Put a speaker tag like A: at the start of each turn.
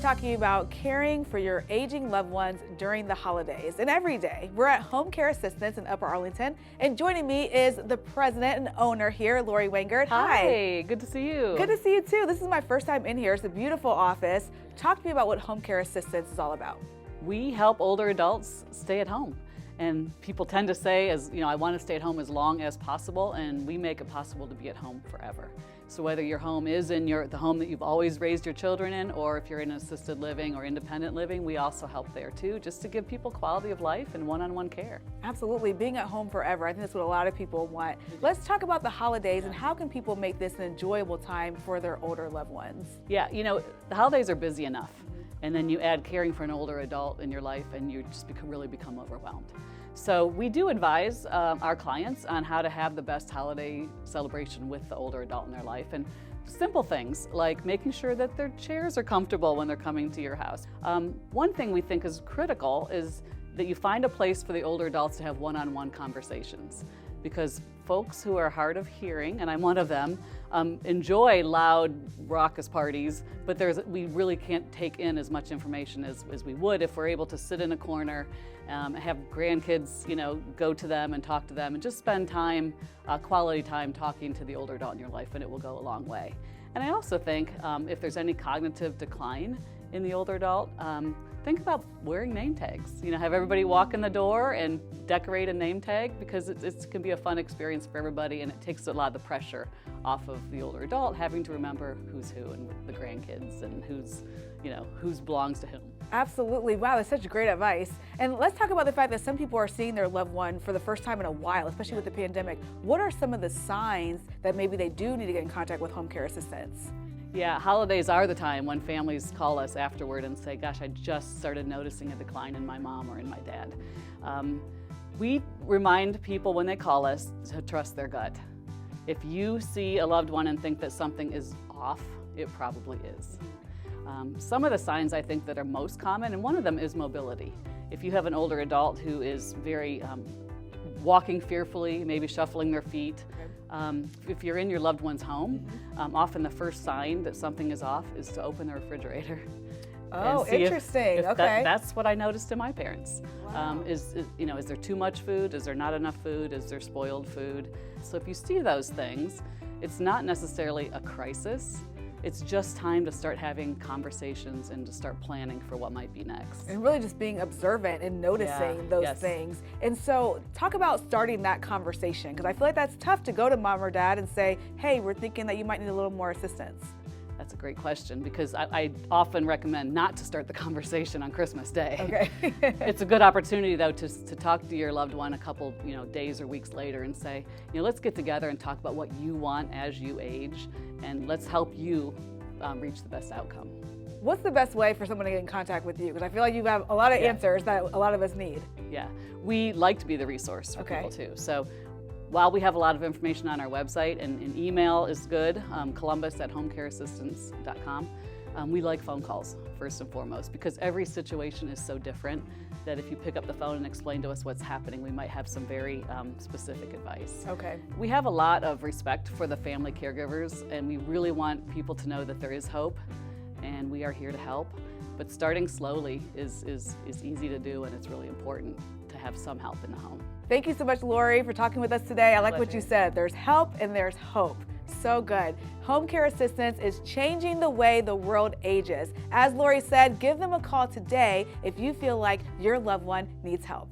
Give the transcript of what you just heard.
A: talking about caring for your aging loved ones during the holidays and every day. We're at Home Care Assistance in Upper Arlington, and joining me is the president and owner here, Lori Wengerd.
B: Hi, good to see you.
A: Good to see you too. This is my first time in here. It's a beautiful office. Talk to me about what Home Care Assistance is all about.
B: We help older adults stay at home. And people tend to say, I want to stay at home as long as possible, and we make it possible to be at home forever. So whether your home is in the home that you've always raised your children in, or if you're in assisted living or independent living, we also help there too, just to give people quality of life and one-on-one care.
A: Absolutely, being at home forever. I think that's what a lot of people want. Let's talk about the holidays and how can people make this an enjoyable time for their older loved ones?
B: Yeah, the holidays are busy enough. And then you add caring for an older adult in your life and you just really become overwhelmed. So we do advise our clients on how to have the best holiday celebration with the older adult in their life. And simple things like making sure that their chairs are comfortable when they're coming to your house. One thing we think is critical is that you find a place for the older adults to have one-on-one conversations. Because folks who are hard of hearing, and I'm one of them, enjoy loud, raucous parties, but we really can't take in as much information as we would if we're able to sit in a corner, have grandkids, go to them and talk to them, and just spend time, quality time talking to the older adult in your life, and it will go a long way. And I also think if there's any cognitive decline in the older adult, think about wearing name tags. Have everybody walk in the door and decorate a name tag, because it can be a fun experience for everybody, and it takes a lot of the pressure off of the older adult having to remember who's who and the grandkids and who's belongs to whom.
A: Absolutely. Wow, that's such great advice. And let's talk about the fact that some people are seeing their loved one for the first time in a while, especially with the pandemic. What are some of the signs that maybe they do need to get in contact with Home Care Assistance?
B: Yeah, holidays are the time when families call us afterward and say, gosh, I just started noticing a decline in my mom or in my dad. We remind people when they call us to trust their gut. If you see a loved one and think that something is off, it probably is. Some of the signs I think that are most common, and one of them is mobility. If you have an older adult who is very walking fearfully, maybe shuffling their feet. If you're in your loved one's home, often the first sign that something is off is to open the refrigerator.
A: Oh, interesting.
B: If
A: okay.
B: That's what I noticed in my parents.
A: Wow.
B: Is there too much food? Is there not enough food? Is there spoiled food? So if you see those things, it's not necessarily a crisis. It's just time to start having conversations and to start planning for what might be next.
A: And really just being observant and noticing those things. And so talk about starting that conversation, because I feel like that's tough to go to mom or dad and say, hey, we're thinking that you might need a little more assistance.
B: That's a great question, because I often recommend not to start the conversation on Christmas Day.
A: Okay.
B: It's a good opportunity though to talk to your loved one a couple days or weeks later and say, let's get together and talk about what you want as you age, and let's help you reach the best outcome.
A: What's the best way for someone to get in contact with you? Because I feel like you have a lot of answers that a lot of us need.
B: Yeah, we like to be the resource for people too. So while we have a lot of information on our website, and email is good, columbus@homecareassistance.com, we like phone calls first and foremost, because every situation is so different that if you pick up the phone and explain to us what's happening, we might have some very specific advice.
A: Okay.
B: We have a lot of respect for the family caregivers, and we really want people to know that there is hope, and we are here to help. But starting slowly is easy to do, and it's really important to have some help in the home.
A: Thank you so much, Lori, for talking with us today. I like what you said. There's help and there's hope. So good. Home Care Assistance is changing the way the world ages. As Lori said, give them a call today if you feel like your loved one needs help.